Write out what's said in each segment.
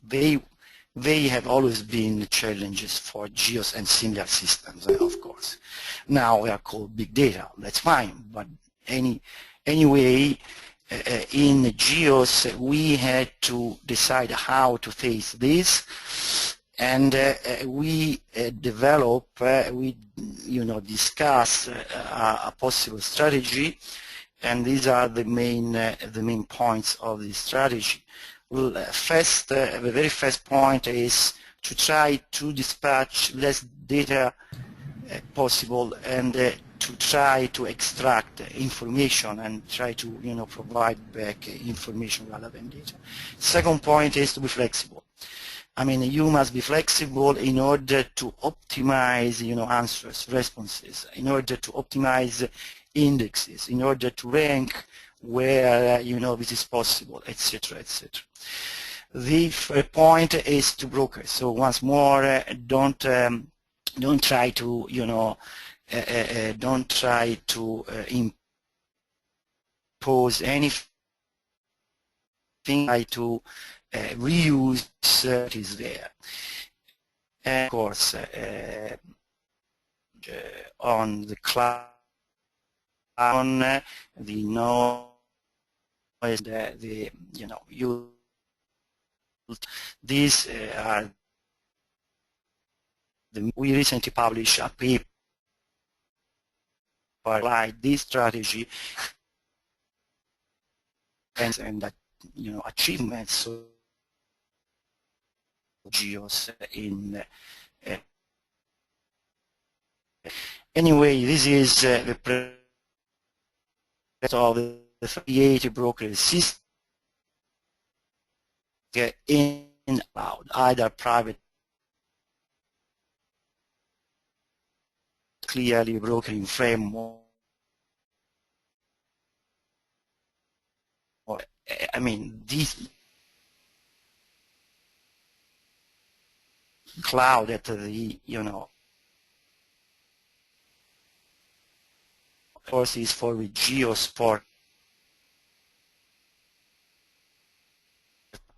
they have always been challenges for GEOs and similar systems, of course. Now they are called big data. That's fine, but anyway, in GEOs we had to decide how to face this, and we develop, we discuss a possible strategy, and these are the main points of the strategy. Well, the very first point is to try to dispatch less data possible, and to try to extract information and try to provide back information rather than data. Second point is to be flexible. I mean, you must be flexible in order to optimize answers, responses, in order to optimize indexes, in order to rank where this is possible, etc., etc. The third point is to brokers. So once more, don't try to impose anything. Try to reuse what is there. And of course, on the cloud, on the noise, these are we recently published a paper like this strategy and that achievements of GEOs in anyway, this is the present of the 38 brokerage system in cloud, either private, clearly brokering framework. I mean, this cloud at the of course is for the Geospatial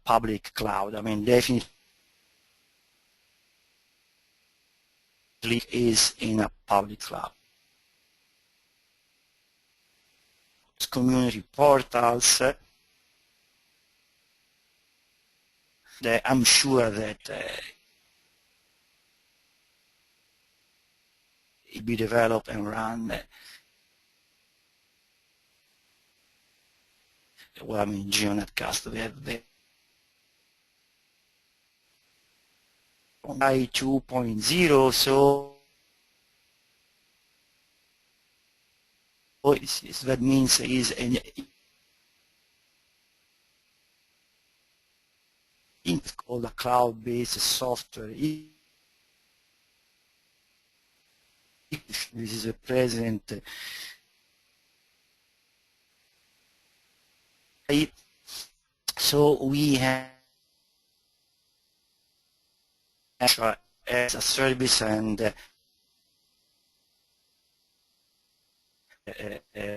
public cloud. I mean, definitely is in a public cloud. Community portals. I'm sure that it be developed and run. Well, I mean, GeoNetcast, they have the 2.0, so that means is an called a cloud-based software. This is a present so we have as a service and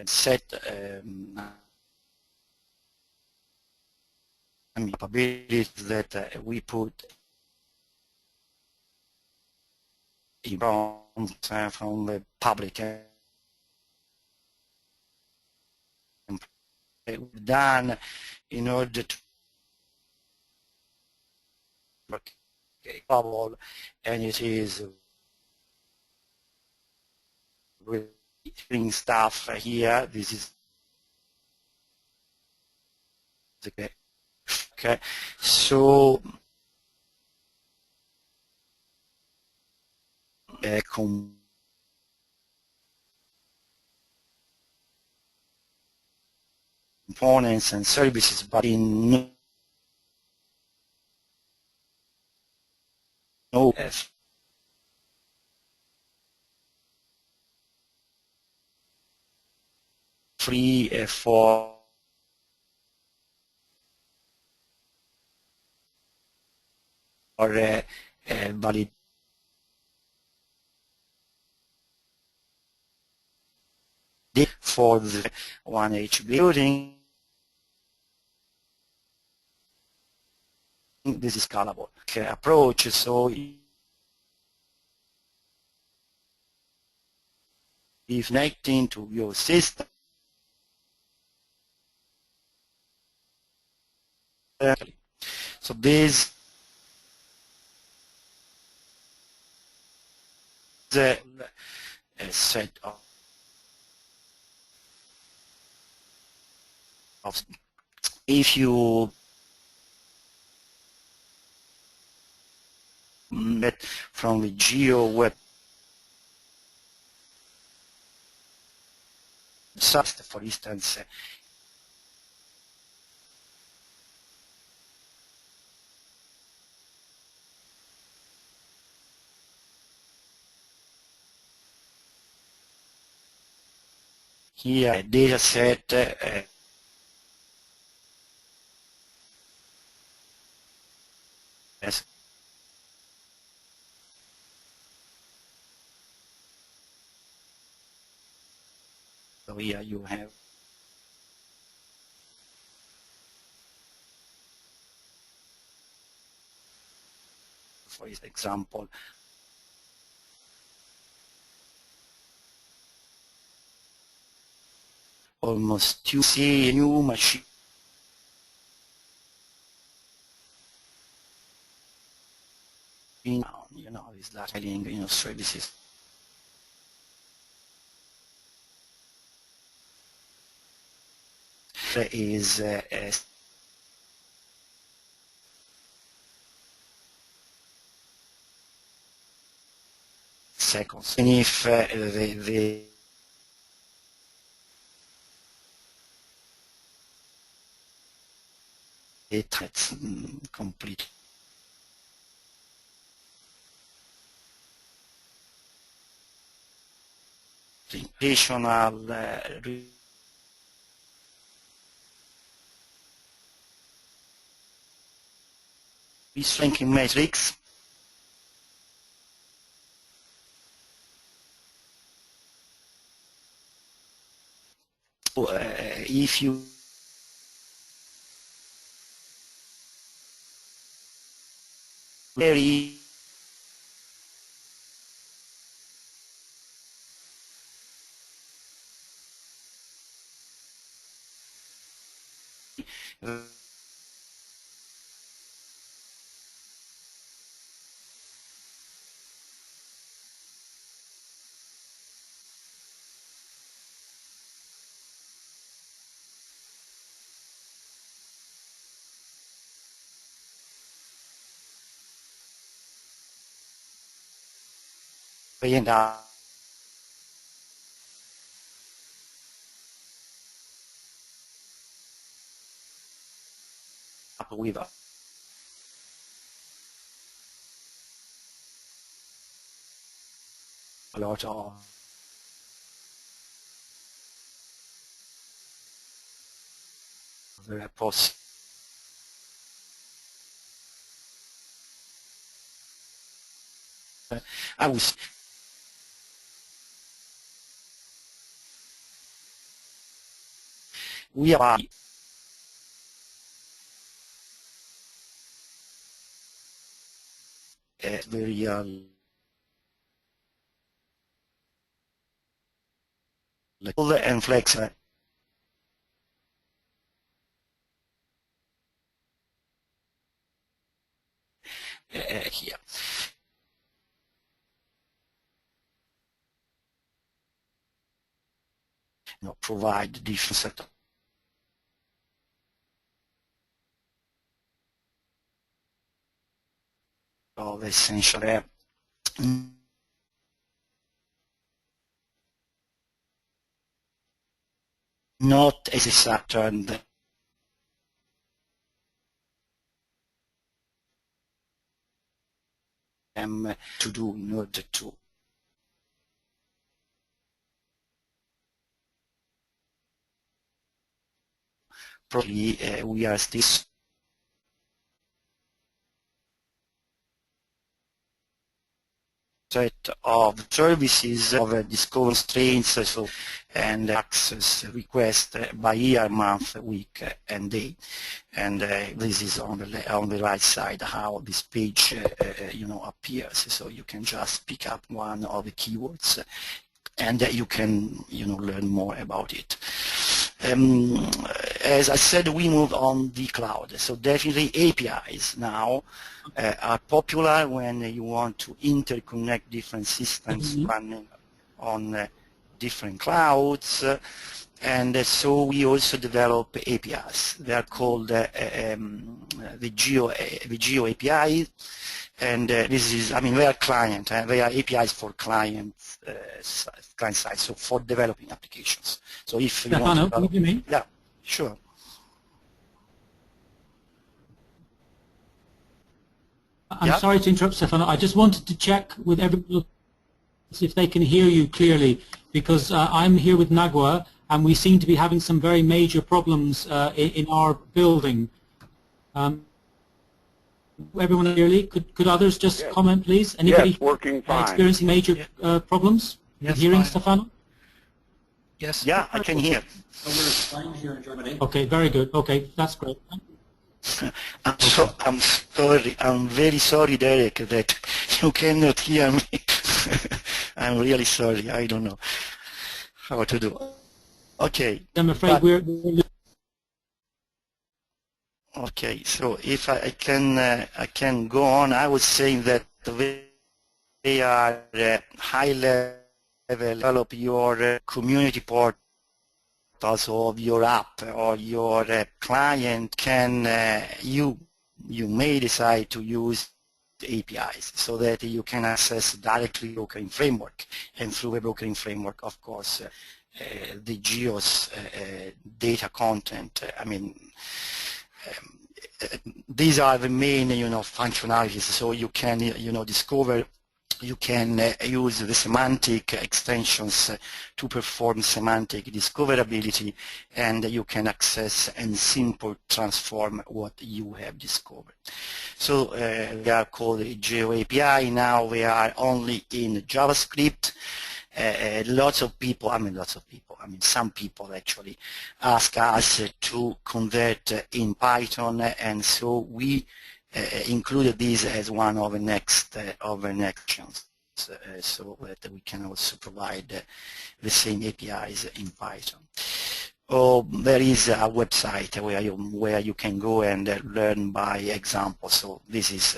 set capabilities that we put from the public done in order to work bubble, and it is doing stuff here. This is okay. So components and services, but in no free for valid for the 1H building. this is scalable approach. So if connecting to your system, so this a set of if you met from the GEO web site, for instance, here a data set as so here you have for example almost you see a new machine is like selling services. There is a seconds, and if the it's complete. Additional ranking matrix if you very end up with a lot of posts. I was we are very and flexible here. Provide different set of essential not as a Saturn to do in order to probably we are still set of services of discovery constraints, so and access request by year, month, week, and day. And this is on the right side how this page appears. So you can just pick up one of the keywords and you can learn more about it. As I said, we moved on the cloud. So definitely APIs now are popular when you want to interconnect different systems running on different clouds. And so we also develop APIs. They are called the GEO API. And this is, they are client. They are APIs for client side, so for developing applications. So if you want to develop, what do you mean? Yeah, sure. I'm sorry to interrupt, Stefano. I just wanted to check with everyone if they can hear you clearly, because I'm here with Nagua, and we seem to be having some very major problems in our building. Everyone clearly? Could others just comment, please? Anybody working fine. Experiencing major problems with hearing, Stefano? Yes. Yeah, I can hear. We're fine here in Germany. Okay, very good. Okay, that's great. I'm sorry. I'm very sorry, Derek, that you cannot hear me. I'm really sorry. I don't know how to do. Okay. I'm afraid we're Okay, so if I can go on, I would say that they are high level. Develop your community portals of your app or your client. You may decide to use APIs so that you can access directly brokering framework, and through a brokering framework, of course, the GEO's data content. These are the main functionalities. So you can discover. You can use the semantic extensions to perform semantic discoverability, and you can access and simply transform what you have discovered. So they are called GEO API. Now we are only in JavaScript. Some people actually ask us to convert in Python, and so we included this as one of the next actions, so that we can also provide the same APIs in Python. There is a website where you can go and learn by example. So this is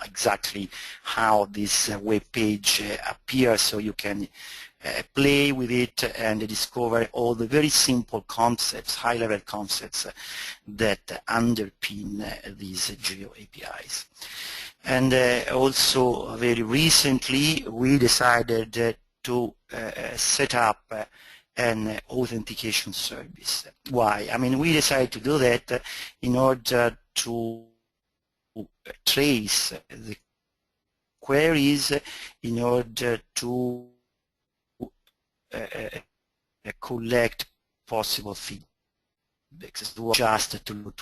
exactly how this web page appears. So you can play with it and discover all the very simple concepts, high-level concepts that underpin these GEO APIs. And also very recently we decided to set up an authentication service. Why? We decided to do that in order to trace the queries, in order to collect possible feedbacks, just to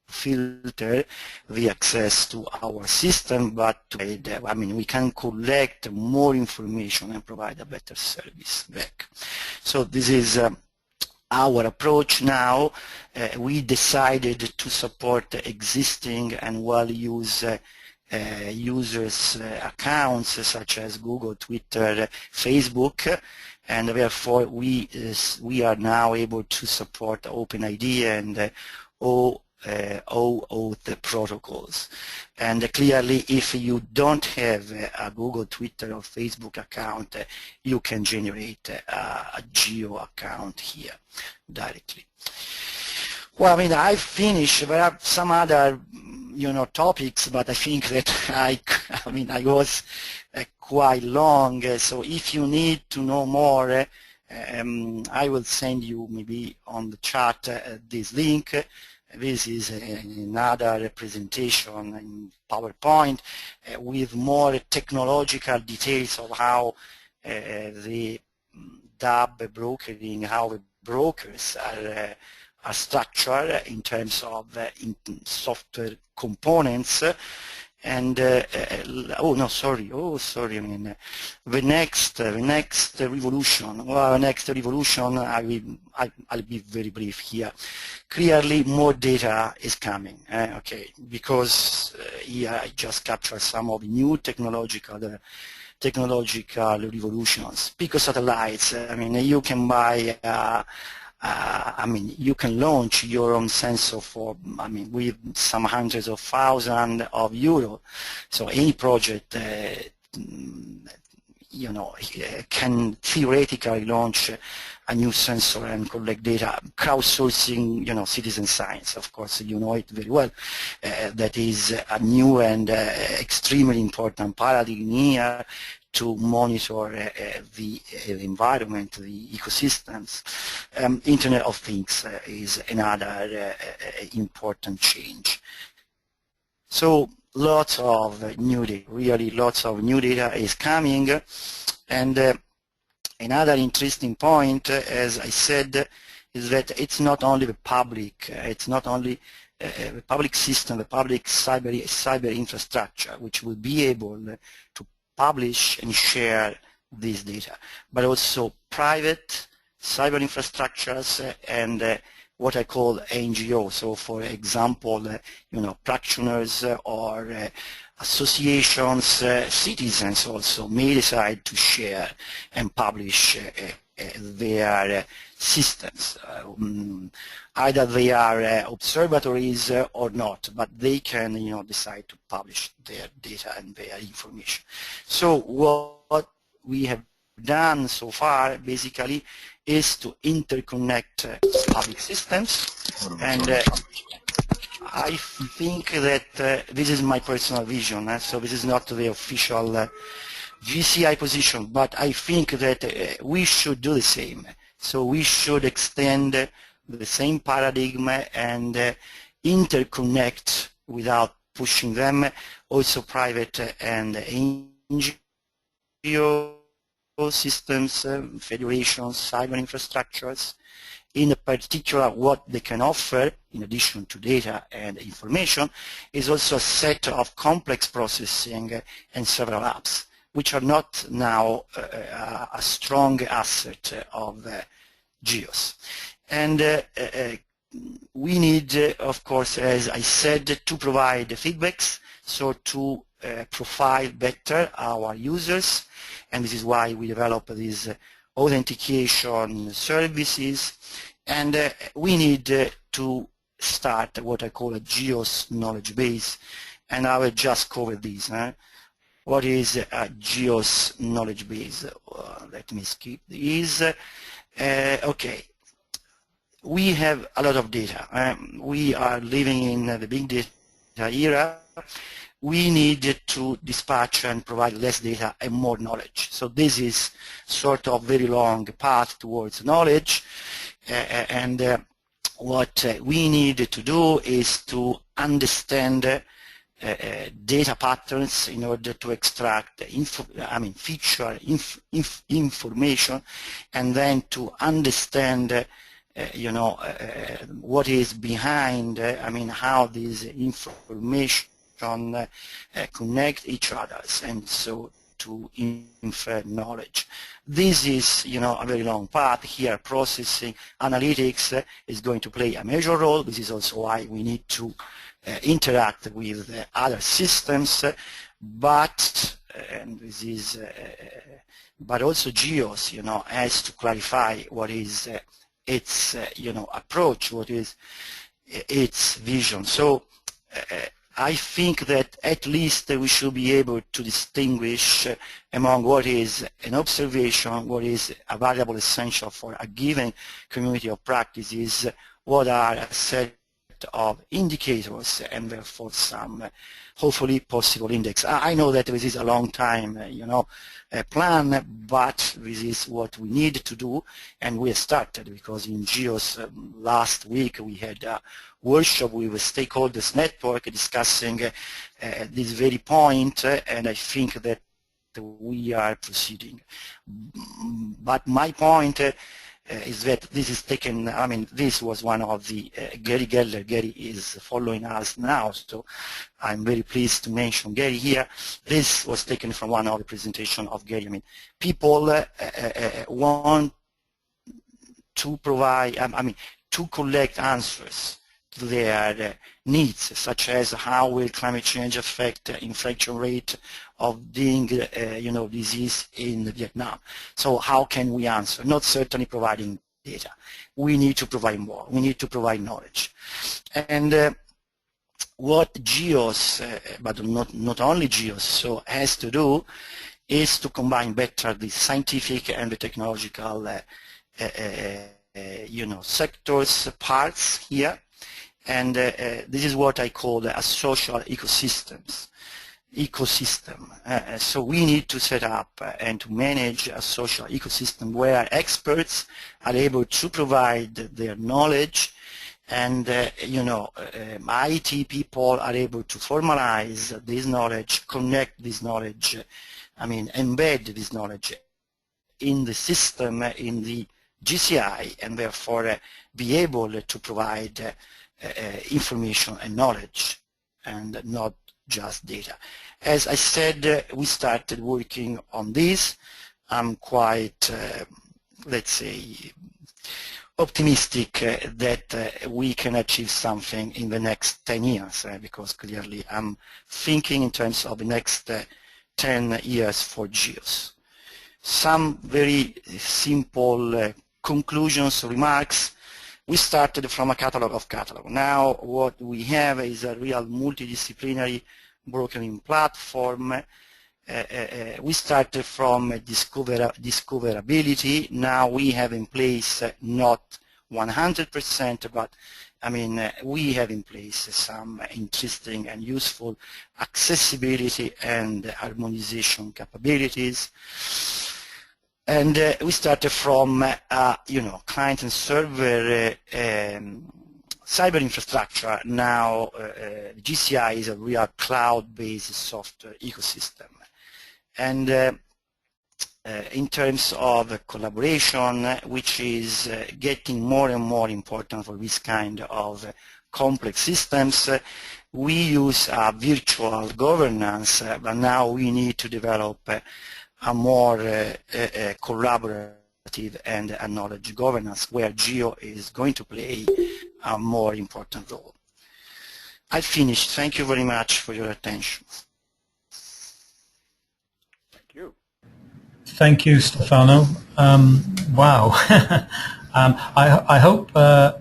filter the access to our system, but we can collect more information and provide a better service back. So this is our approach now. We decided to support existing and well-used users' accounts such as Google, Twitter, Facebook, and therefore we are now able to support OpenID and OAuth protocols. And clearly, if you don't have a Google, Twitter, or Facebook account, you can generate a GEO account here directly. Well, I've finished. There are some other topics, but I think that I was quite long. So if you need to know more, I will send you maybe on the chat this link. This is another presentation in PowerPoint with more technological details of how the DAB brokering, how the brokers are structured in terms of software components, and oh no, sorry. I mean, the next revolution. Well, the next revolution. I'll be very brief here. Clearly, more data is coming. Okay, because here I just captured some of the new technological revolutions. Because satellites. I mean, you can buy. I mean, you can launch your own sensor for, I mean, with some hundreds of thousands of euros. So any project, you know, can theoretically launch a new sensor and collect data. Crowdsourcing, you know, citizen science, of course, you know it very well. That is a new and extremely important paradigm here to monitor the environment, the ecosystems. Internet of Things is another important change. So lots of new data, really lots of new data is coming. And another interesting point, as I said, is that it's not only the public, it's not only the public system, the public cyber infrastructure, which will be able to publish and share this data, but also private cyber infrastructures and what I call NGO. So, for example, you know, practitioners or associations, citizens also may decide to share and publish their systems. Either they are observatories or not, but they can, you know, decide to publish their data and their information. So what we have done so far basically is to interconnect public systems, and I think that this is my personal vision, so this is not the official GCI position, but I think that we should do the same. So we should extend the same paradigm and interconnect without pushing them, also private and NGO systems, federations, cyber infrastructures. In particular, what they can offer, in addition to data and information, is also a set of complex processing and several apps, which are not now a strong asset of GEOS. And we need, of course, as I said, to provide feedbacks, so to profile better our users, and this is why we develop these authentication services, and we need to start what I call a GEOS knowledge base, and I will just cover this. What is a GEOS knowledge base? Let me skip this. Okay. We have a lot of data. We are living in the big data era. We need to dispatch and provide less data and more knowledge. So this is sort of very long path towards knowledge. What we need to do is to understand data patterns in order to extract feature information, and then to understand what is behind, how these information connect each other, and so to infer knowledge. This is, a very long path. Here, processing, analytics is going to play a major role. This is also why we need to interact with other systems, but also GEOS, has to clarify what is its, approach, what is its vision. So I think that at least we should be able to distinguish among what is an observation, what is a variable essential for a given community of practices, what are a set of indicators, and therefore some hopefully possible index. I know that this is a long time, plan, but this is what we need to do, and we have started, because in GEOS last week we had a workshop with the stakeholders network discussing this very point, and I think that we are proceeding. But my point is that this is taken, I mean, this was one of the, Gary Geller. Gary is following us now, so I'm very pleased to mention Gary here. This was taken from one of the presentation of Gary. I mean, people want to provide, I mean, to collect answers to their needs, such as how will climate change affect the infection rate of dengue, disease in Vietnam. So how can we answer? Not certainly providing data. We need to provide more. We need to provide knowledge. And what GEOS, but not only GEOS, so has to do is to combine better the scientific and the technological sectors parts here, and this is what I call a social ecosystem. So we need to set up and to manage a social ecosystem where experts are able to provide their knowledge, and IT people are able to formalize this knowledge, connect this knowledge, embed this knowledge in the system, in the GCI, and therefore be able to provide information and knowledge and not just data. As I said, we started working on this. I'm quite, let's say, optimistic that we can achieve something in the next 10 years, because clearly I'm thinking in terms of the next 10 years for GEOS. Some very simple conclusions, remarks. We started from a catalog of catalog. Now what we have is a real multidisciplinary brokering platform. We started from discoverability. Now we have in place not 100%, but we have in place some interesting and useful accessibility and harmonization capabilities. And we started from, client and server cyber infrastructure. Now GCI is a real cloud-based software ecosystem. And in terms of collaboration, which is getting more and more important for this kind of complex systems, we use virtual governance, but now we need to develop a more collaborative and a knowledge governance, where GEO is going to play a more important role. I finished. Thank you very much for your attention. Thank you. Thank you, Stefano. Wow. I hope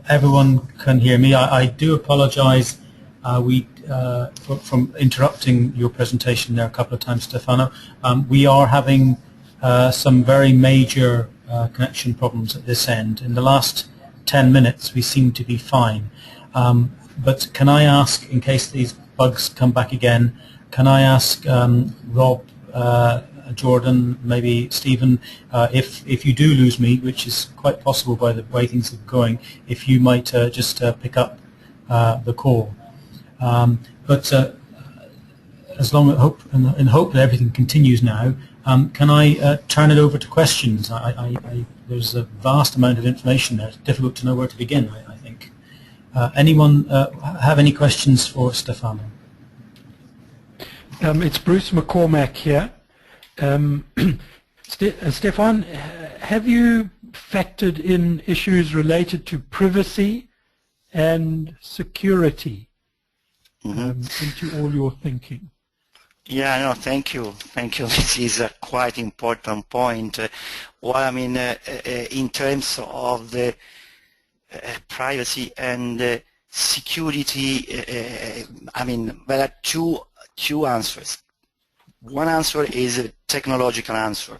everyone can hear me. I do apologize from interrupting your presentation there a couple of times, Stefano. We are having some very major connection problems at this end. In the last 10 minutes we seem to be fine. But can I ask, in case these bugs come back again, can I ask Rob, Jordan, maybe Stephen, if you do lose me, which is quite possible by the way things are going, if you might just pick up the call. But as long as hope that everything continues now, can I turn it over to questions? There's a vast amount of information there. It's difficult to know where to begin, I think. Anyone have any questions for Stefano? It's Bruce McCormack here. Stefan, have you factored in issues related to privacy and security into all your thinking? Yeah, no, thank you. Thank you. This is a quite important point. In terms of the privacy and security, there are two answers. One answer is a technological answer.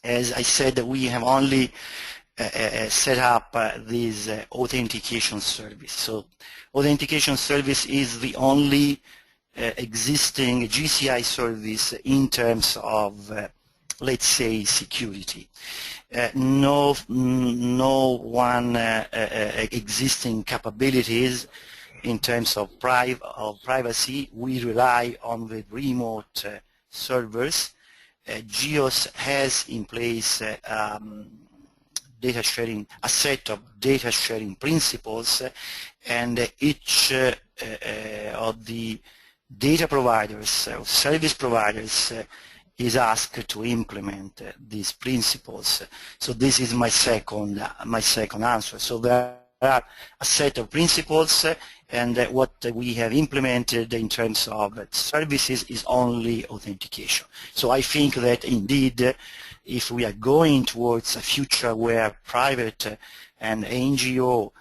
As I said, we have only set up this authentication service. So authentication service is the only existing GCI service in terms of, let's say, security. No one existing capabilities in terms of privacy. We rely on the remote servers. GEOS has in place data sharing, a set of data sharing principles, and each of the data providers, service providers, is asked to implement these principles. So this is my second answer. So there are a set of principles, and what we have implemented in terms of services is only authentication. So I think that indeed, if we are going towards a future where private and NGO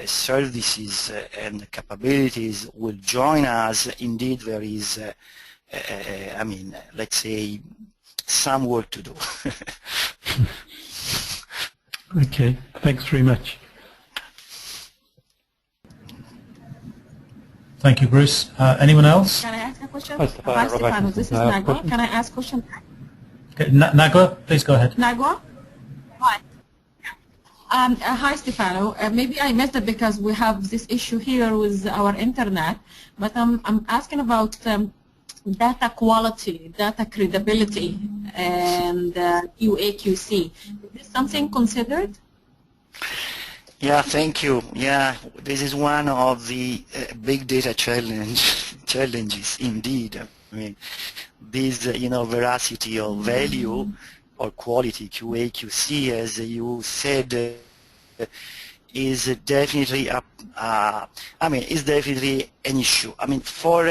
services and capabilities will join us, indeed there is I mean, let's say, some work to do. Okay, thanks very much. Thank you, Bruce. Anyone else? Can I ask a question? Hi, Stefano. Hi, Stefano. This is Nagwa. Can I ask a question? Okay, Nagwa, please go ahead. Nagwa? Hi. Hi, Stefano. Maybe I missed it because we have this issue here with our internet, but I'm asking about data quality, data credibility, and QA/QC. Is this something considered? Yeah, thank you. Yeah, this is one of the big data challenges indeed. I mean, this veracity of value or quality, QA/QC, as you said, is definitely is definitely an issue. I mean, for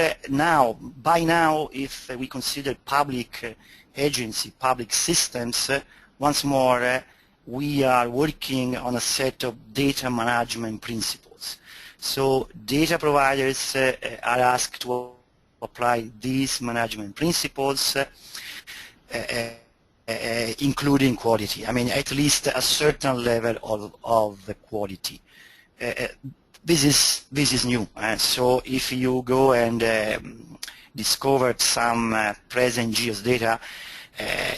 by now, if we consider public agency, public systems, once more, we are working on a set of data management principles. So data providers are asked to apply these management principles, including quality. I mean, at least a certain level of the quality. This is new. So if you go and discover some present GEOS data,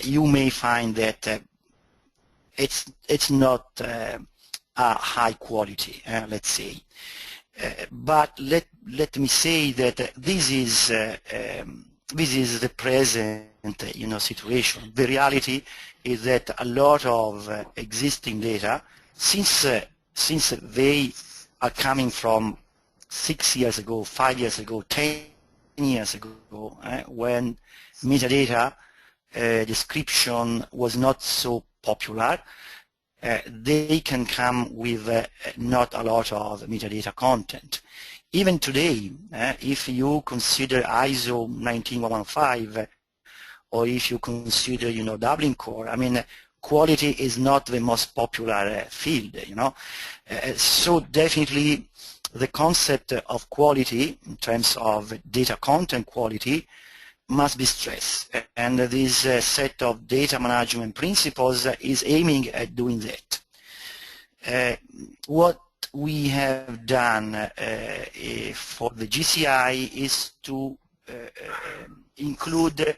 you may find that it's not a high quality, let's say. But let me say that this is the present situation. The reality is that a lot of existing data, since they are coming from 6 years ago, 5 years ago, 10 years ago, when metadata description was not so popular, they can come with not a lot of metadata content. Even today, if you consider ISO 19115, or if you consider, Dublin Core, I mean, quality is not the most popular field, So definitely the concept of quality in terms of data content quality must be stressed. And this set of data management principles is aiming at doing that. What we have done for the GCI is to include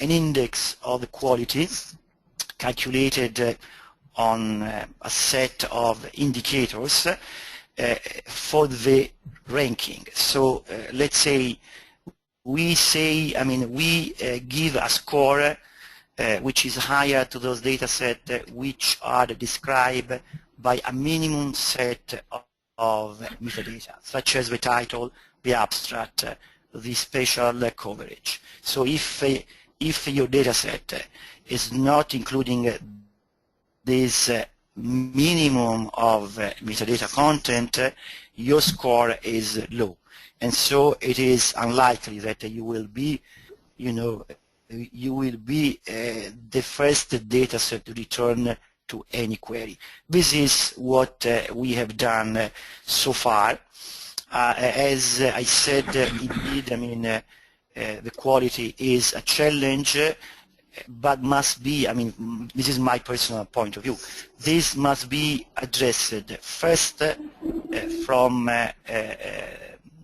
an index of the quality calculated on a set of indicators for the ranking. So let's say we give a score which is higher to those data sets which are described by a minimum set of metadata, such as the title, the abstract, the spatial coverage. So if your data set is not including this minimum of metadata content, your score is low. And so it is unlikely that you will be, the first data set to return to any query. This is what we have done so far. As I said, indeed, I mean, the quality is a challenge, but must be, I mean, this is my personal point of view, this must be addressed first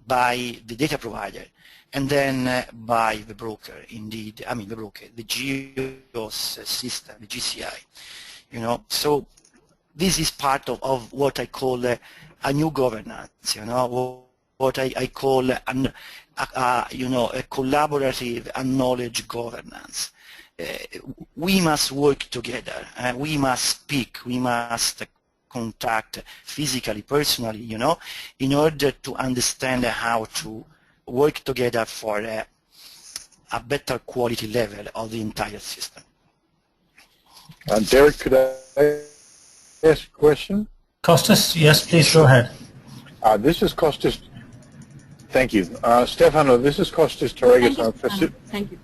by the data provider, and then by the broker, indeed, I mean the broker, the GEOS system, the GCI, So this is part of what I call a new governance, what I call a collaborative and knowledge governance. we must work together. We must speak. We must contact physically, personally, you know, in order to understand how to work together for a better quality level of the entire system. Derek, could I ask a question? Costas, yes, please go ahead. This is Costas. Thank you. Stefano, this is Costas Torregas. Thank you.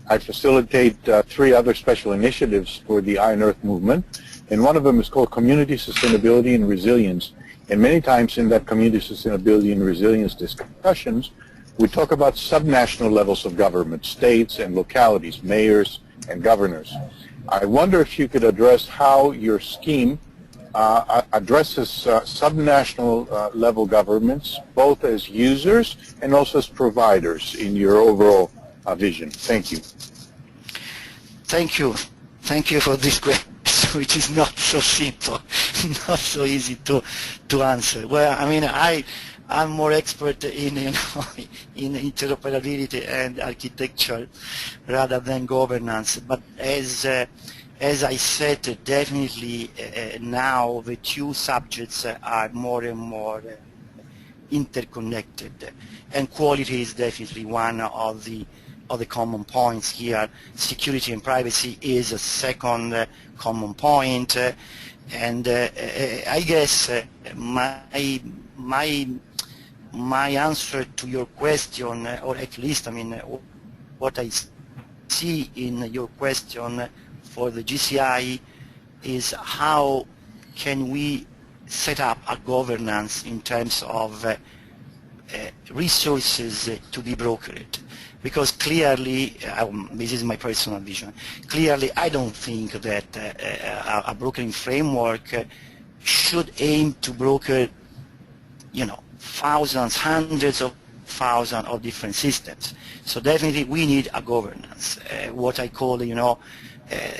I facilitate 3 other special initiatives for the Iron Earth movement, and one of them is called Community Sustainability and Resilience. And many times in that Community Sustainability and Resilience discussions, we talk about subnational levels of government, states and localities, mayors and governors. I wonder if you could address how your scheme addresses subnational level governments, both as users and also as providers in your overall vision. Thank you. Thank you. Thank you for this question, which is not so simple, not so easy to answer. Well, I mean, I'm more expert in, you know, in interoperability and architecture rather than governance. But as I said, definitely now the 2 subjects are more and more interconnected, and quality is definitely one of the common points here. Security and privacy is a second common point, and I guess my answer to your question, or at least, I mean, what I see in your question for the GCI is how can we set up a governance in terms of resources to be brokered. Because clearly, this is my personal vision, clearly I don't think that a brokering framework should aim to broker, you know, thousands, hundreds of thousands of different systems. So definitely we need a governance, what I call, you know,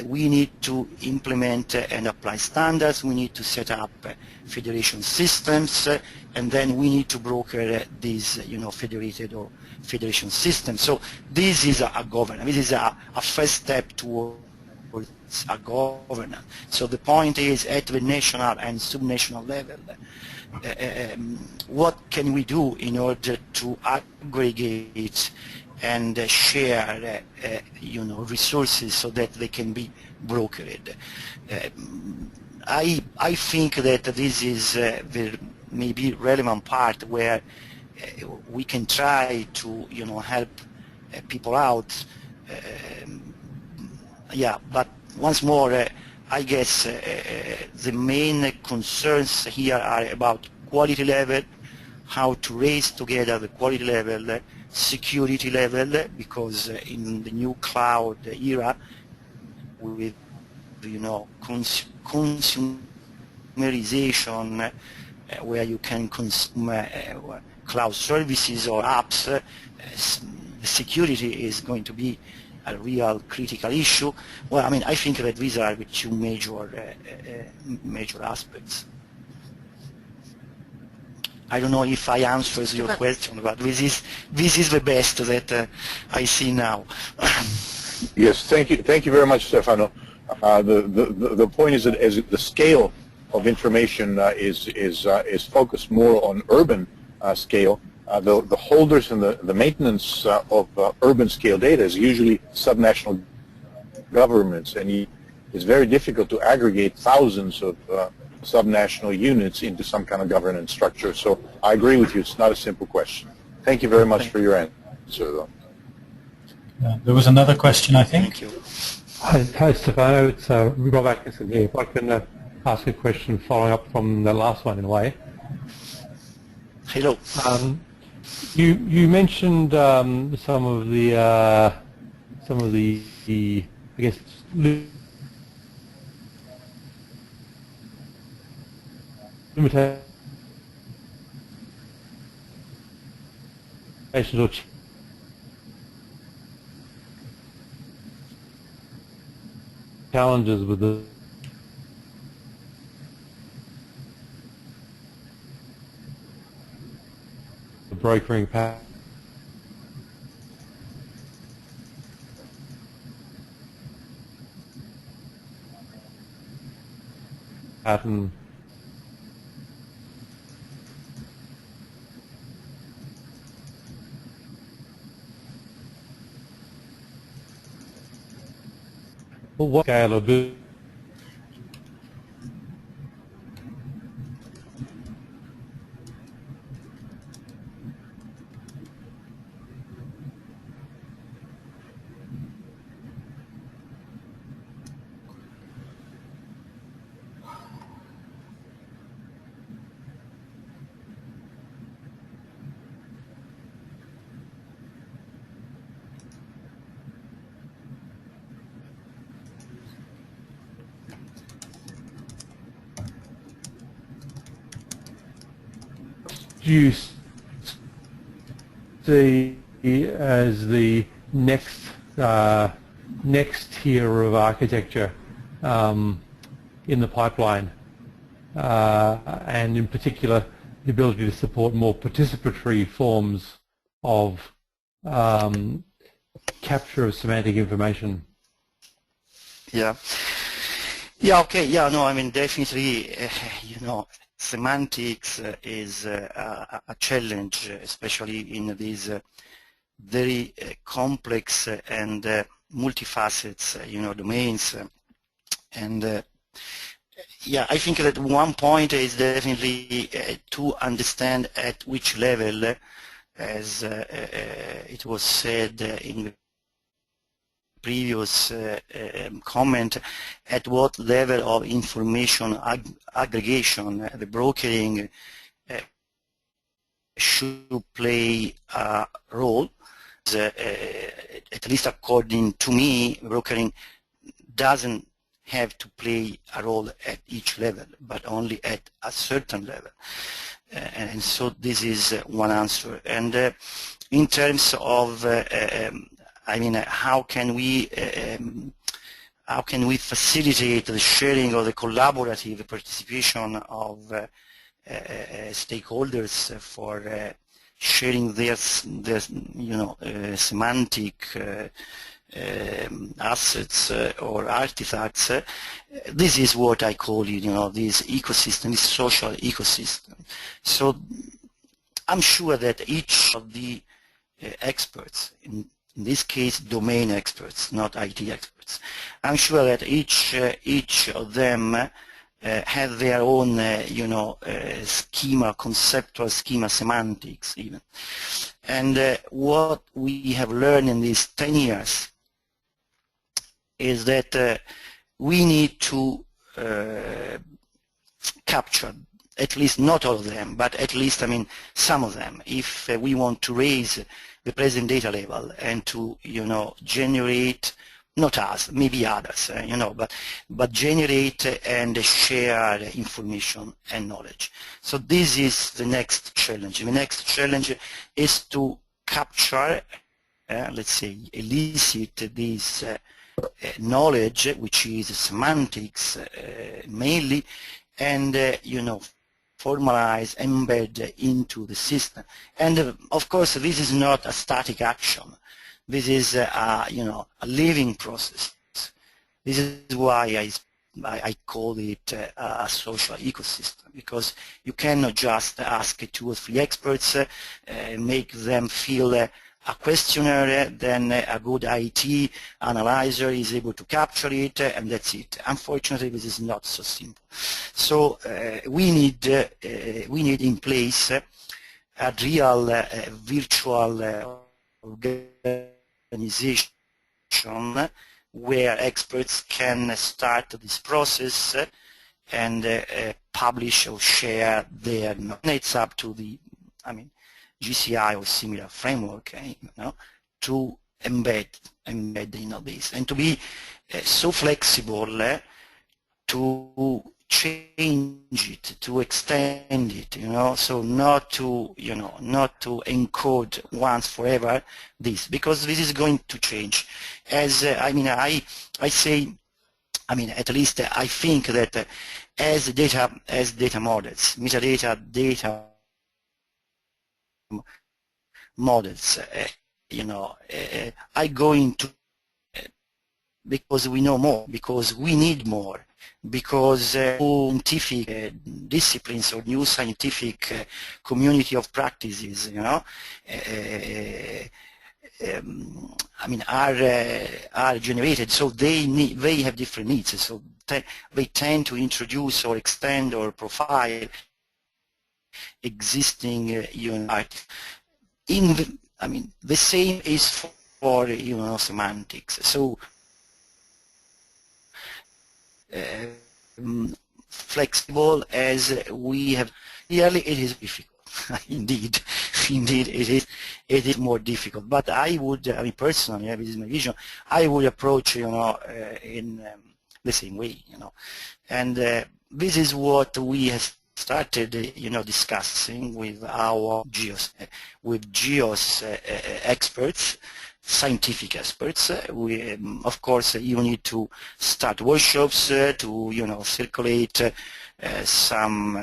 we need to implement and apply standards, we need to set up federation systems, and then we need to broker these, you know, federated or federation systems. So this is a governance, this is a first step towards a governance. So the point is, at the national and subnational level, what can we do in order to aggregate and share, you know, resources so that they can be brokered? I think that this is the maybe relevant part where we can try to, you know, help people out. Yeah, but once more, I guess the main concerns here are about quality level, how to raise together the quality level, security level, because in the new cloud era, with, you know, consumerization, where you can consume cloud services or apps, security is going to be a real critical issue. Well, I mean, I think that these are the 2 major aspects. I don't know if I answered your question, but this is the best that I see now. Yes, thank you very much, Stefano. The point is that as the scale of information is focused more on urban scale, the holders and the maintenance of urban scale data is usually subnational governments, and it's very difficult to aggregate thousands of subnational units into some kind of governance structure. So I agree with you, it's not a simple question. Thank you very much for your answer, though. There was another question, I think. Thank you. Hi Stefano, it's Rob Atkinson here. If I can ask a question following up from the last one in a way. Hello. You mentioned some of the I guess limitations or challenges with the brokering power. and what scale of it? Do you see as the next tier of architecture in the pipeline, and in particular the ability to support more participatory forms of capture of semantic information? Yeah. Yeah, okay, yeah, no, I mean, definitely, you know, semantics is a challenge, especially in these very complex and multifacets, you know, domains. And yeah, I think that one point is definitely to understand at which level, as it was said in the previous comment, at what level of information aggregation the brokering should play a role. At least according to me, brokering doesn't have to play a role at each level, but only at a certain level. And so this is one answer. And in terms of I mean, how can we facilitate the sharing or the collaborative participation of stakeholders for sharing their you know, semantic assets or artifacts? This is what I call, you know, this ecosystem, this social ecosystem. So I'm sure that each of the experts, in this case domain experts, not IT experts, I'm sure that each of them have their own, you know, schema, conceptual schema, semantics even. And what we have learned in these 10 years is that we need to capture at least not all of them, but at least, I mean, some of them, if we want to raise the present data level and to, you know, generate, not us, maybe others, you know, but generate and share information and knowledge. So this is the next challenge. The next challenge is to capture, let's say, elicit this knowledge, which is semantics mainly, and you know, formalize, embed into the system. And of course, this is not a static action. This is you know, a living process. This is why I call it a social ecosystem, because you cannot just ask 2 or 3 experts, make them fill a questionnaire, then a good IT analyzer is able to capture it, and that's it. Unfortunately, this is not so simple. So we need in place a real virtual organization where experts can start this process and publish or share their knowledge. It's up to the, I mean, GCI or similar framework, you know, to embed you know, this, and to be so flexible to change it, to extend it, you know, so not to, you know, not to encode once forever this, because this is going to change. As I mean, I say, I mean, at least I think that as data models, metadata data models, you know, are going to because we know more, because we need more, because new scientific disciplines or new scientific community of practices, you know, I mean, are generated. So they have different needs. So they tend to introduce or extend or profile existing I mean, the same is for semantics. So flexible as we have, clearly it is difficult. Indeed, it is more difficult. But I would, I mean, personally, this is my vision, I would approach, in the same way, and this is what we have started, discussing with our GEOS, experts, scientific experts. Of course, you need to start workshops to, circulate some,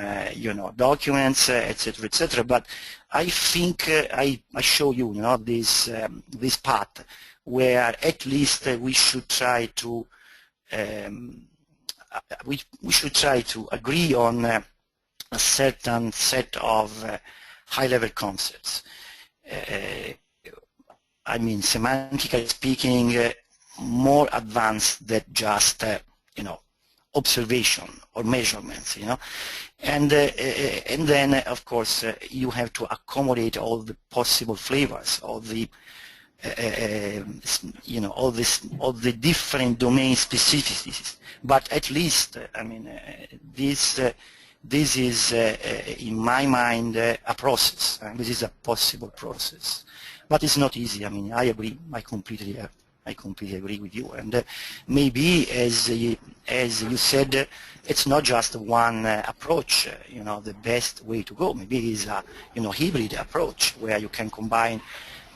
documents, etc., etc. But I think I show you, this this path where at least we should try to we should try to agree on a certain set of high-level concepts. I mean, semantically speaking, more advanced than just observation or measurements, and then of course you have to accommodate all the possible flavors, all the all the different domain specificities. But at least, I mean, this is in my mind a process. This is a possible process, but it's not easy. I mean, I agree. I completely agree with you. And maybe, as you said, it's not just one approach. The best way to go. Maybe it is a hybrid approach where you can combine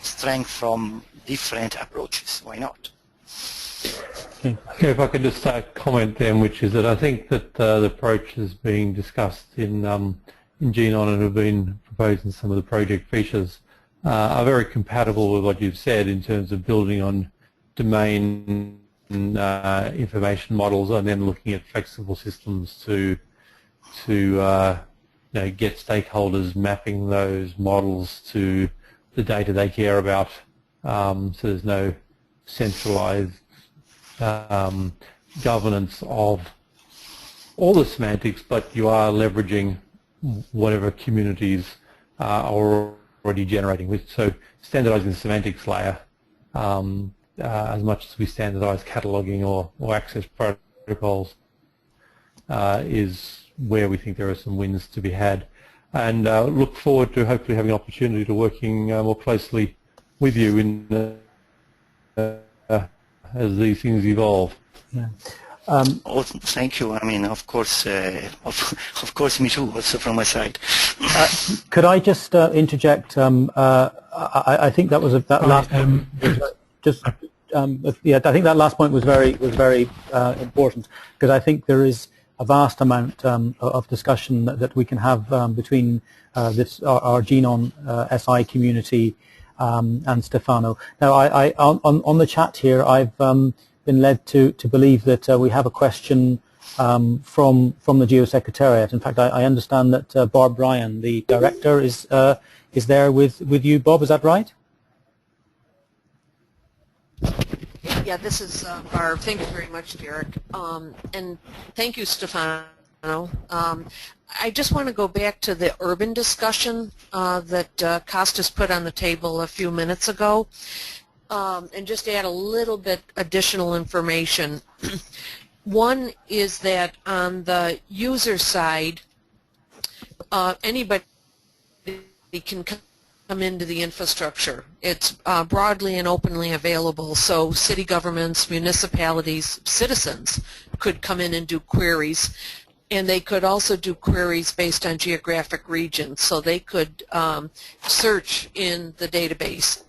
strength from different approaches. Why not? Okay, if I could just comment then, which is that I think that the approaches being discussed in GENON and have been proposed in some of the project features are very compatible with what you've said in terms of building on domain information models and then looking at flexible systems to get stakeholders mapping those models to the data they care about, so there's no centralized governance of all the semantics, but you are leveraging whatever communities are already generating with. So standardizing the semantics layer as much as we standardize cataloging or access protocols is where we think there are some wins to be had. And look forward to hopefully having an opportunity to working more closely with you in as these things evolve. Yeah. Oh, thank you. I mean, of course, me too. Also from my side. Could I just interject? I think that was last. Yeah, I think that last point was very important, because I think there is a vast amount of discussion that we can have between our GENON SI community and Stefano. Now, on the chat here, I've been led to believe that we have a question from the GEO Secretariat. In fact, I understand that Bob Ryan, the director, is there with you. Bob, is that right? Yeah, this is Barb. Thank you very much, Derek. And thank you, Stefano. I just want to go back to the urban discussion that Kostas put on the table a few minutes ago, and just add a little bit additional information. One is that on the user side, anybody can come into the infrastructure. It's broadly and openly available, so city governments, municipalities, citizens could come in and do queries, and they could also do queries based on geographic regions, so they could search in the database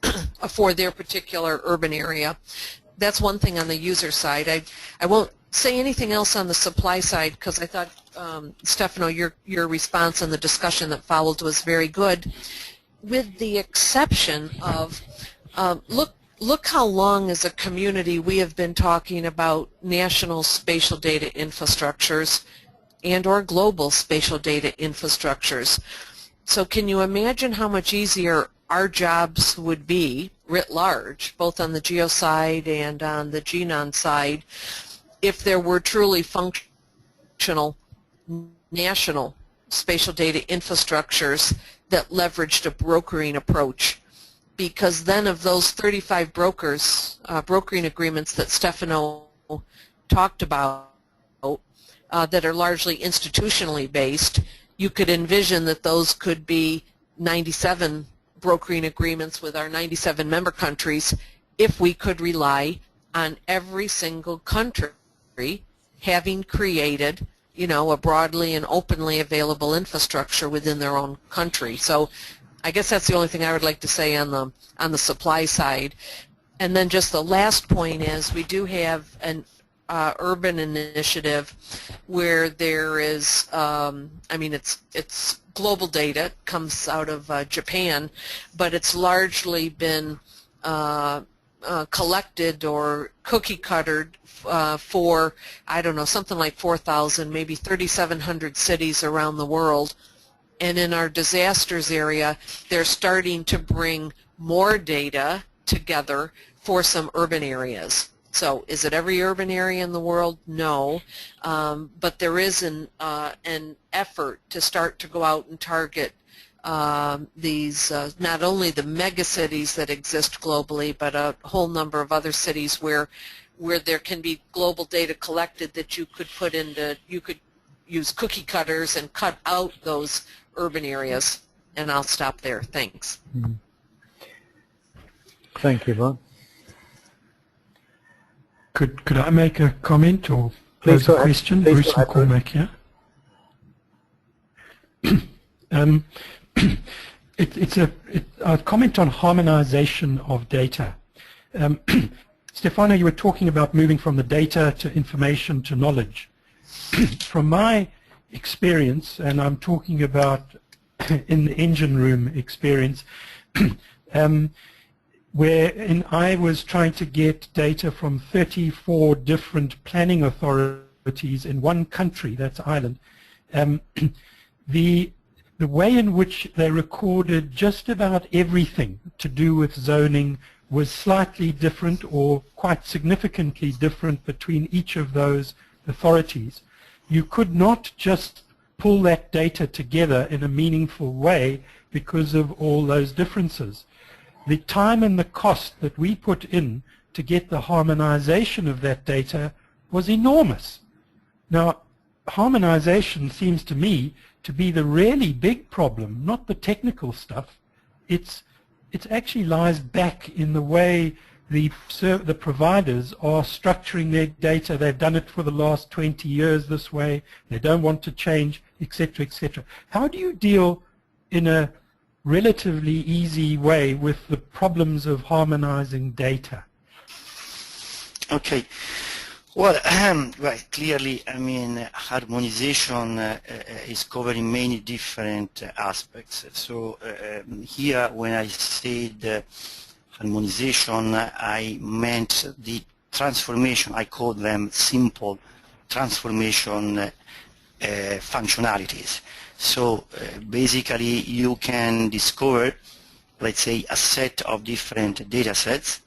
for their particular urban area. That's one thing on the user side. I won't say anything else on the supply side, because I thought, Stefano, your response and the discussion that followed was very good, with the exception of, look look how long as a community we have been talking about national spatial data infrastructures and or global spatial data infrastructures. So can you imagine how much easier our jobs would be writ large, both on the GEO side and on the GNON side, if there were truly functional national spatial data infrastructures that leveraged a brokering approach? Because then of those 35 brokering agreements that Stefano talked about that are largely institutionally based, you could envision that those could be 97 brokering agreements with our 97 member countries if we could rely on every single country having created, you know, a broadly and openly available infrastructure within their own country. So I guess that's the only thing I would like to say on the supply side. And then just the last point is we do have an urban initiative where there is, I mean, it's global data, comes out of Japan, but it's largely been collected or cookie-cuttered for, I don't know, something like 4,000, maybe 3,700 cities around the world. And in our disasters area, they're starting to bring more data together for some urban areas. So is it every urban area in the world? No. But there is an effort to start to go out and target these, not only the mega cities that exist globally, but a whole number of other cities where there can be global data collected that you could put into, you could use cookie cutters and cut out those urban areas. And I'll stop there. Thanks. Mm-hmm. Thank you, Bob. Could I make a comment or pose a question? Bruce McCormack here. It's a comment on harmonization of data. Stefano, you were talking about moving from the data to information to knowledge. From my experience, and I'm talking about in the engine room experience, wherein I was trying to get data from 34 different planning authorities in one country, that's Ireland. The way in which they recorded just about everything to do with zoning was slightly different or quite significantly different between each of those authorities. You could not just pull that data together in a meaningful way because of all those differences. The time and the cost that we put in to get the harmonization of that data was enormous. Now, harmonization seems to me to be the really big problem, not the technical stuff. It actually lies back in the way the providers are structuring their data. They've done it for the last 20 years this way. They don't want to change, etc., etc. How do you deal in a relatively easy way with the problems of harmonizing data? Okay. Well, right, clearly, I mean, harmonization is covering many different aspects. So here, when I said harmonization, I meant the transformation. I call them simple transformation functionalities. So basically, you can discover, let's say, a set of different data sets,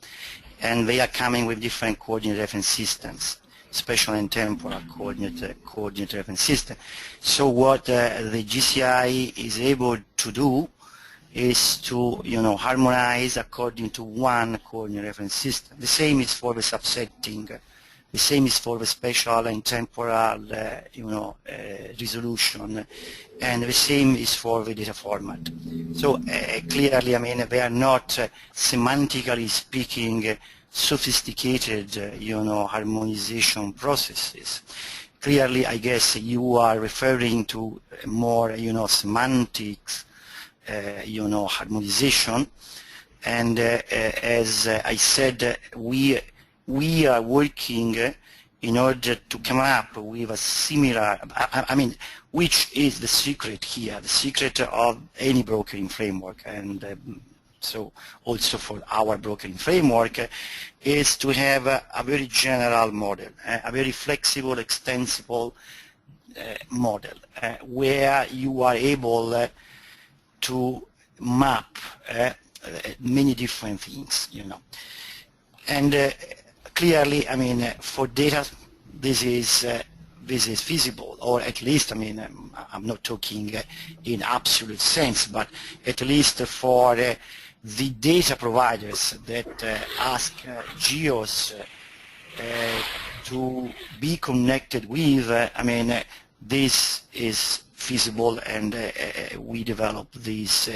and they are coming with different coordinate reference systems, spatial and temporal coordinate reference system. So what the GCI is able to do is to, harmonize according to one coordinate reference system. The same is for the subsetting. The same is for the spatial and temporal, resolution, and the same is for the data format. So clearly, I mean, they are not semantically speaking sophisticated, harmonization processes. Clearly, I guess you are referring to more, semantics, harmonization, and as I said, we are working in order to come up with a similar, I mean, which is the secret here, the secret of any brokering framework, and so also for our brokering framework, is to have a very general model, a very flexible, extensible model, where you are able to map many different things, you know. And clearly, I mean, for data, this is feasible, or at least, I mean, I'm not talking in absolute sense, but at least for the data providers that ask GEOs to be connected with, I mean, this is feasible, and we develop these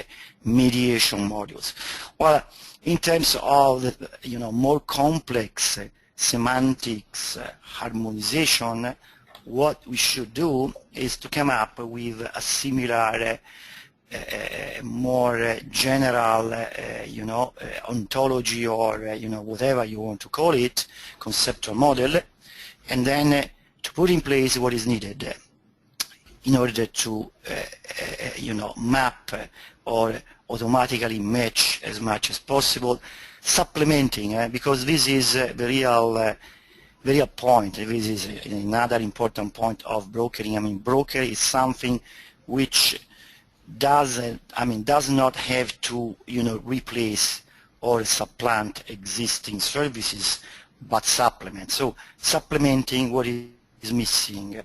mediation modules. Well, in terms of, you know, more complex semantics harmonization, what we should do is to come up with a similar, more general, you know, ontology, or, you know, whatever you want to call it, conceptual model, and then to put in place what is needed in order to, you know, map or automatically match as much as possible, supplementing, because this is the real point. This is another important point of brokering. I mean, broker is something which does not have to, you know, replace or supplant existing services, but supplement. So supplementing what is missing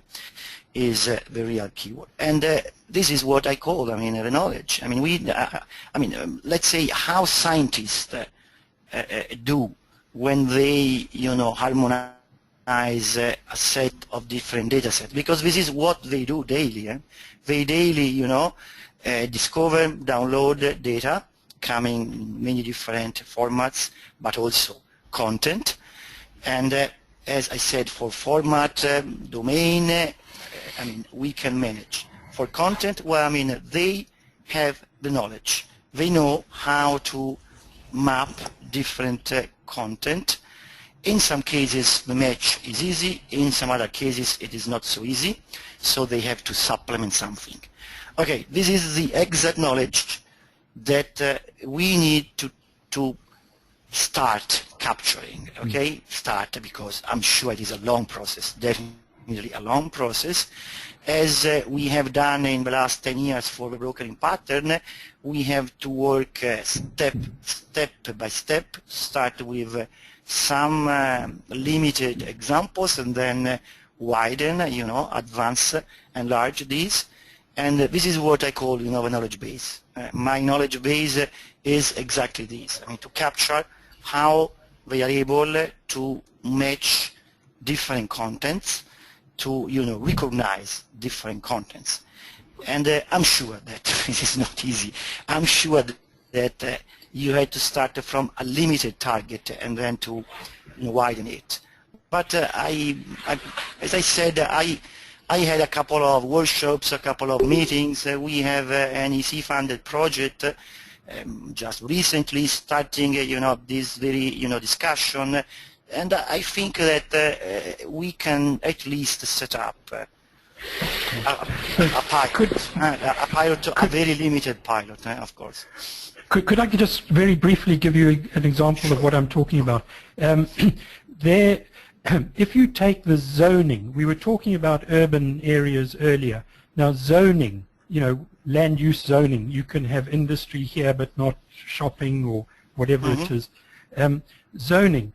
is the real keyword, and this is what I call, I mean, the knowledge. I mean, let's say how scientists do when they, you know, harmonize a set of different data sets, because this is what they do daily. They daily, you know, discover, download data coming in many different formats, but also content. And as I said, for format, domain, I mean, we can manage. For content, well, I mean, they have the knowledge. They know how to map different content. In some cases, the match is easy. In some other cases, it is not so easy. So they have to supplement something. Okay, this is the exact knowledge that we need to start capturing. Okay, start, because I'm sure it is a long process, definitely a long process. As we have done in the last 10 years for the brokering pattern, we have to work step by step, start with some limited examples, and then widen, you know, advance, enlarge these. And this is what I call, you know, a knowledge base. My knowledge base is exactly this. I mean, to capture how they are able to match different contents, to, you know, recognize different contents. And I'm sure that this is not easy. I'm sure that you had to start from a limited target and then to, you know, widen it. But as I said, I had a couple of workshops, a couple of meetings. We have an EC-funded project just recently starting, you know, this very, you know, discussion. And I think that we can at least set up a pilot, a very limited pilot, of course. Could I just very briefly give you an example of what I'm talking about? If you take the zoning, we were talking about urban areas earlier. Now zoning, you know, land use zoning, you can have industry here but not shopping or whatever it is. Zoning.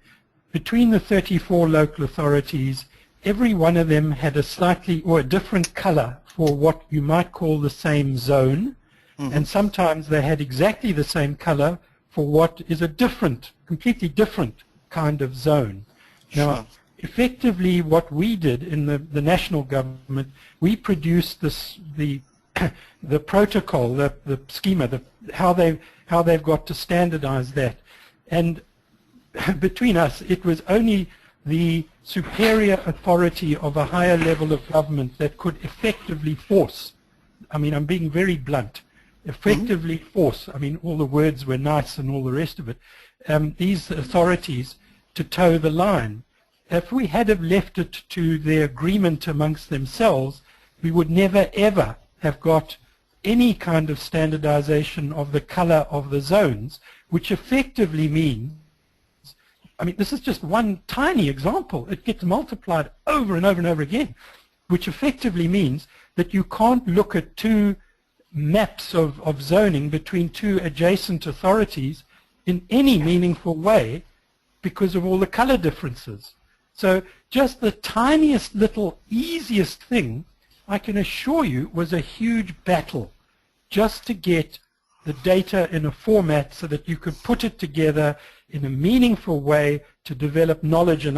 Between the 34 local authorities, every one of them had a slightly or a different color for what you might call the same zone, and sometimes they had exactly the same color for what is a different, completely different kind of zone. Now, effectively what we did in the national government, we produced the protocol, the schema, how they've got to standardize that. And between us, it was only the superior authority of a higher level of government that could effectively force, I mean, I'm being very blunt, effectively force, I mean, all the words were nice and all the rest of it, these authorities to toe the line. If we had have left it to their agreement amongst themselves, we would never ever have got any kind of standardization of the color of the zones, which effectively means, I mean, this is just one tiny example. It gets multiplied over and over and over again, which effectively means that you can't look at two maps of zoning between two adjacent authorities in any meaningful way because of all the color differences. So just the tiniest little easiest thing, I can assure you, was a huge battle just to get the data in a format so that you could put it together in a meaningful way to develop knowledge and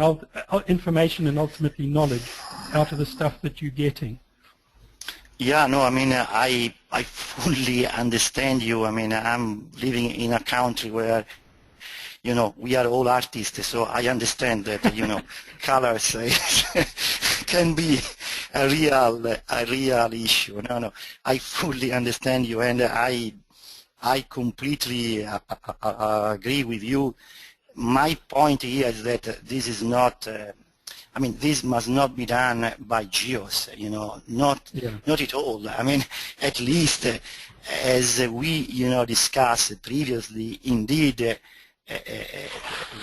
information and ultimately knowledge out of the stuff that you're getting. Yeah, no, I mean, I fully understand you. I mean, I'm living in a country where, you know, we are all artists, so I understand that, you know, colors can be a real issue. No, I fully understand you, and I completely agree with you. My point here is that this is not, I mean, this must not be done by GEOs, you know, not at all. I mean, at least as we, you know, discussed previously, indeed,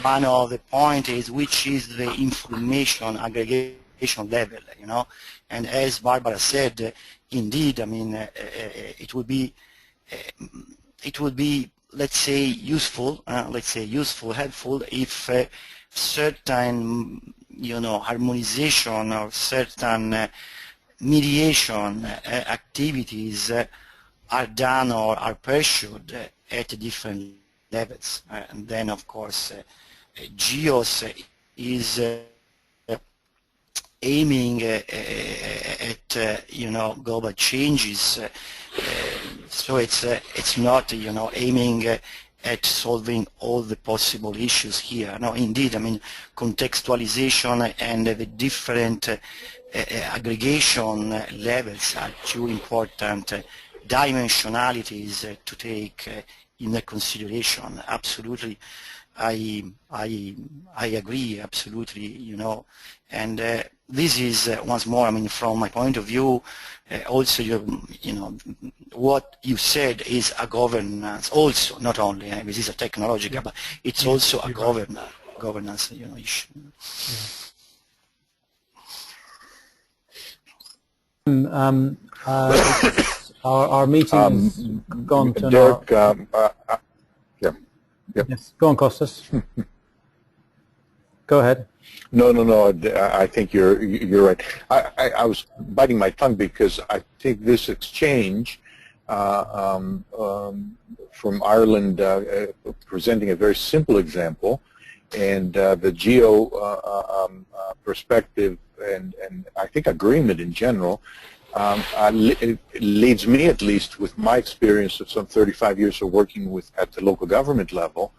one of the points is which is the information aggregation level, you know, and as Barbara said, indeed, I mean, it would be, let's say, useful, helpful if certain, you know, harmonization or certain mediation activities are done or are pursued at different levels. And then, of course, GEOS is aiming at, you know, global changes. So it's not, you know, aiming at solving all the possible issues here. No, indeed, I mean, contextualization and the different aggregation levels are two important dimensionalities to take in consideration. Absolutely, I agree. Absolutely, you know, and this is once more, I mean, from my point of view, also you know, what you said is a governance also, not only this is a technological, but it's also a governance, you know, issue. Our meeting's gone to Derek, Yes, go on, Kostas. Go ahead. No. I think you're right. I was biting my tongue because I think this exchange from Ireland presenting a very simple example, and the GEO perspective and I think agreement in general it leads me, at least with my experience of some 35 years of working at the local government level,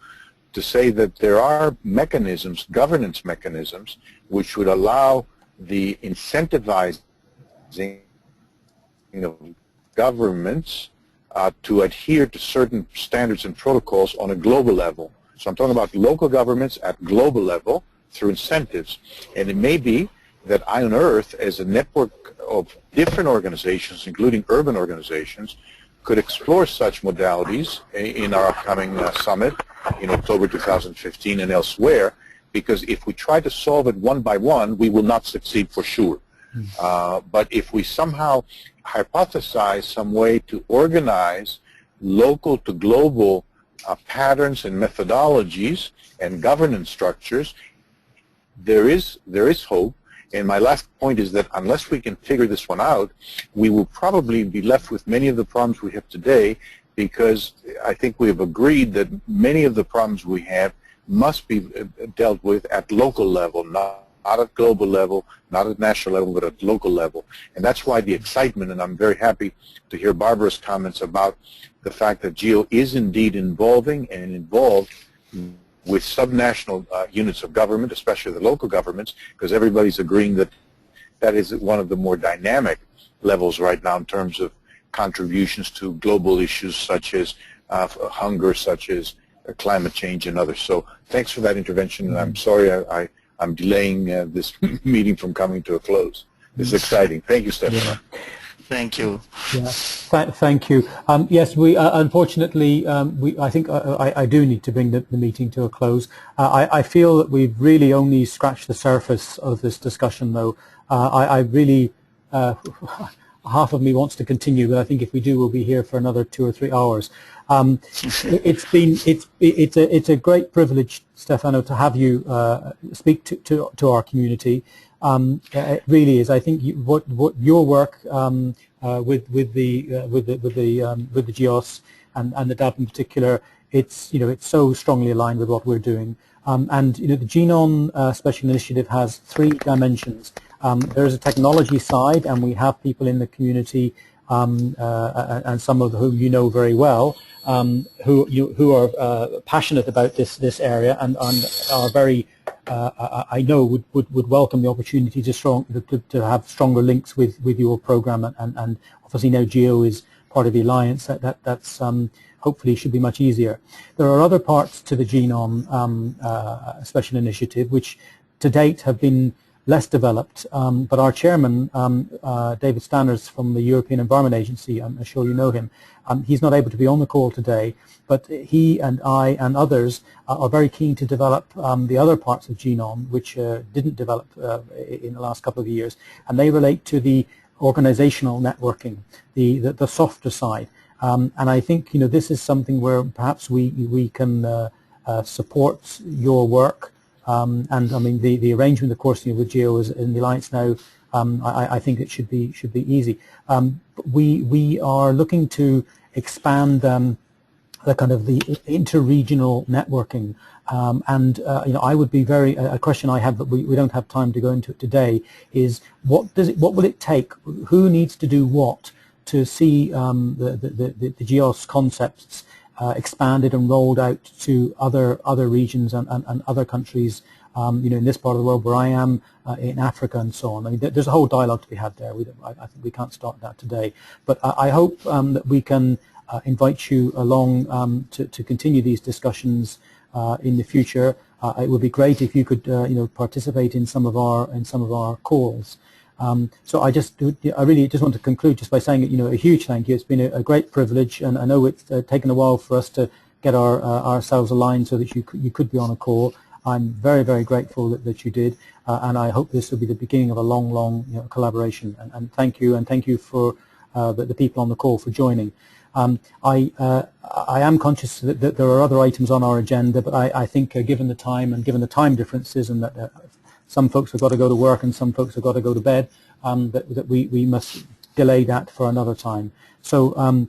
to say that there are mechanisms, governance mechanisms, which would allow the incentivizing of governments to adhere to certain standards and protocols on a global level. So I'm talking about local governments at global level through incentives. And it may be that Iron Earth, as a network of different organizations, including urban organizations, could explore such modalities in our upcoming summit in October 2015 and elsewhere, because if we try to solve it one by one, we will not succeed for sure. But if we somehow hypothesize some way to organize local to global patterns and methodologies and governance structures, there is hope. And my last point is that unless we can figure this one out, we will probably be left with many of the problems we have today, because I think we have agreed that many of the problems we have must be dealt with at local level, not at global level, not at national level, but at local level. And that's why the excitement, and I'm very happy to hear Barbara's comments about the fact that GEO is indeed involving and involved with subnational units of government, especially the local governments, because everybody's agreeing that that is one of the more dynamic levels right now in terms of contributions to global issues such as hunger, such as climate change and others. So thanks for that intervention, and I'm sorry I'm delaying this meeting from coming to a close. This is exciting. Thank you, Stefano. Thank you. Yeah, thank you. Yes, we unfortunately, I think I do need to bring the meeting to a close. I feel that we've really only scratched the surface of this discussion, though. I really, half of me wants to continue, but I think if we do, we'll be here for another 2 or 3 hours. It's a great privilege, Stefano, to have you speak to our community. It really is. I think what your work with the GEOS and the DAB in particular, it's so strongly aligned with what we're doing. And the GENON Special Initiative has 3 dimensions. There's a technology side, and we have people in the community, and some of whom you know very well, who are passionate about this area and are very, I know, would welcome the opportunity to have stronger links with your program, and obviously now GEO is part of the alliance. That's hopefully should be much easier. There are other parts to the GENON Special Initiative which to date have been less developed, but our chairman, David Stanners from the European Environment Agency, I'm sure you know him, he's not able to be on the call today, but he and I and others are very keen to develop the other parts of GENON which didn't develop in the last couple of years, and they relate to the organizational networking, the softer side. And I think this is something where perhaps we can support your work. And I mean the arrangement, of course, with GEO is in the alliance now. I think it should be easy. We are looking to expand the kind of the inter-regional networking, and I would be a question I have, but we don't have time to go into it today, is what will it take? Who needs to do what to see the GEOS concepts expanded and rolled out to other regions and other countries, in this part of the world where I am, in Africa and so on. I mean, there's a whole dialogue to be had there. I think we can't start that today, but I hope that we can invite you along to continue these discussions in the future. It would be great if you could participate in some of our calls. So I really just want to conclude just by saying a huge thank you. It's been a great privilege, and I know it's taken a while for us to get ourselves aligned so that you could be on a call. I'm very, very grateful that you did, and I hope this will be the beginning of a long collaboration. And thank you for the people on the call for joining. I am conscious that there are other items on our agenda, but I think given the time and given the time differences, and that some folks have got to go to work and some folks have got to go to bed, that we must delay that for another time. So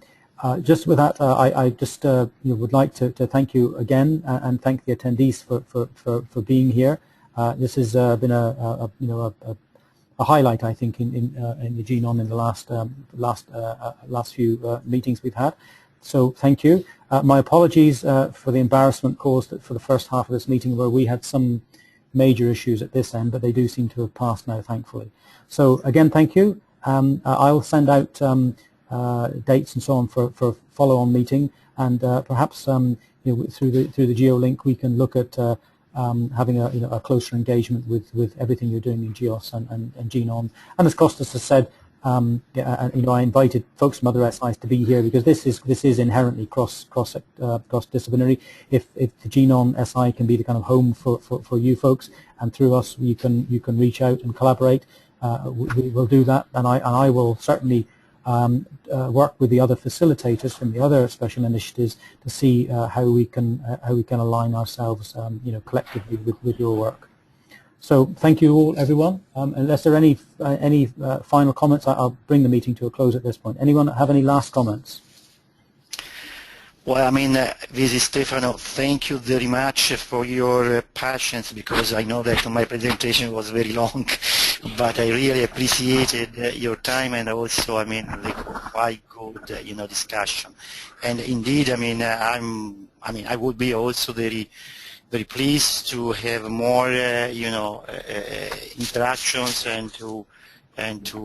just with that, I just would like to thank you again and thank the attendees for being here. This has been a highlight, I think, in the GENON in the last few meetings we've had. So thank you. My apologies for the embarrassment caused for the first half of this meeting, where we had some major issues at this end, but they do seem to have passed now, thankfully. So again, thank you. I'll send out dates and so on for follow-on meeting, and perhaps through the GEO link we can look at having a closer engagement with everything you're doing in GEOS and GENON. And as Costas has said, I invited folks from other SIs to be here because this is inherently cross-disciplinary. If the GENON SI can be the kind of home for you folks, and through us you can reach out and collaborate, we will do that, and I will certainly work with the other facilitators from the other special initiatives to see how we can align ourselves collectively with your work. So thank you all, everyone. Unless there are any final comments, I'll bring the meeting to a close at this point. Anyone have any last comments? Well, I mean, this is Stefano. Thank you very much for your patience, because I know that my presentation was very long, but I really appreciated your time, and also, I mean, the quite good, discussion. And indeed, I mean, I would be also very pleased to have more, interactions and to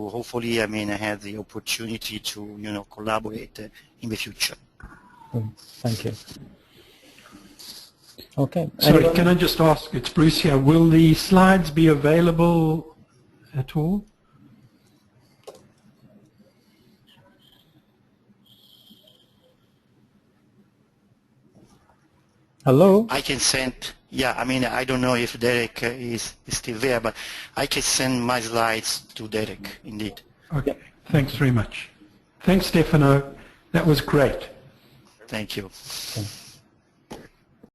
hopefully, I mean, have the opportunity to, collaborate in the future. Thank you. Okay. Sorry, can I just ask, it's Bruce here, will the slides be available at all? Hello? I can send, yeah, I mean, I don't know if Derek is still there, but I can send my slides to Derek, indeed. Okay, thanks very much. Thanks, Stefano. That was great. Thank you. Okay.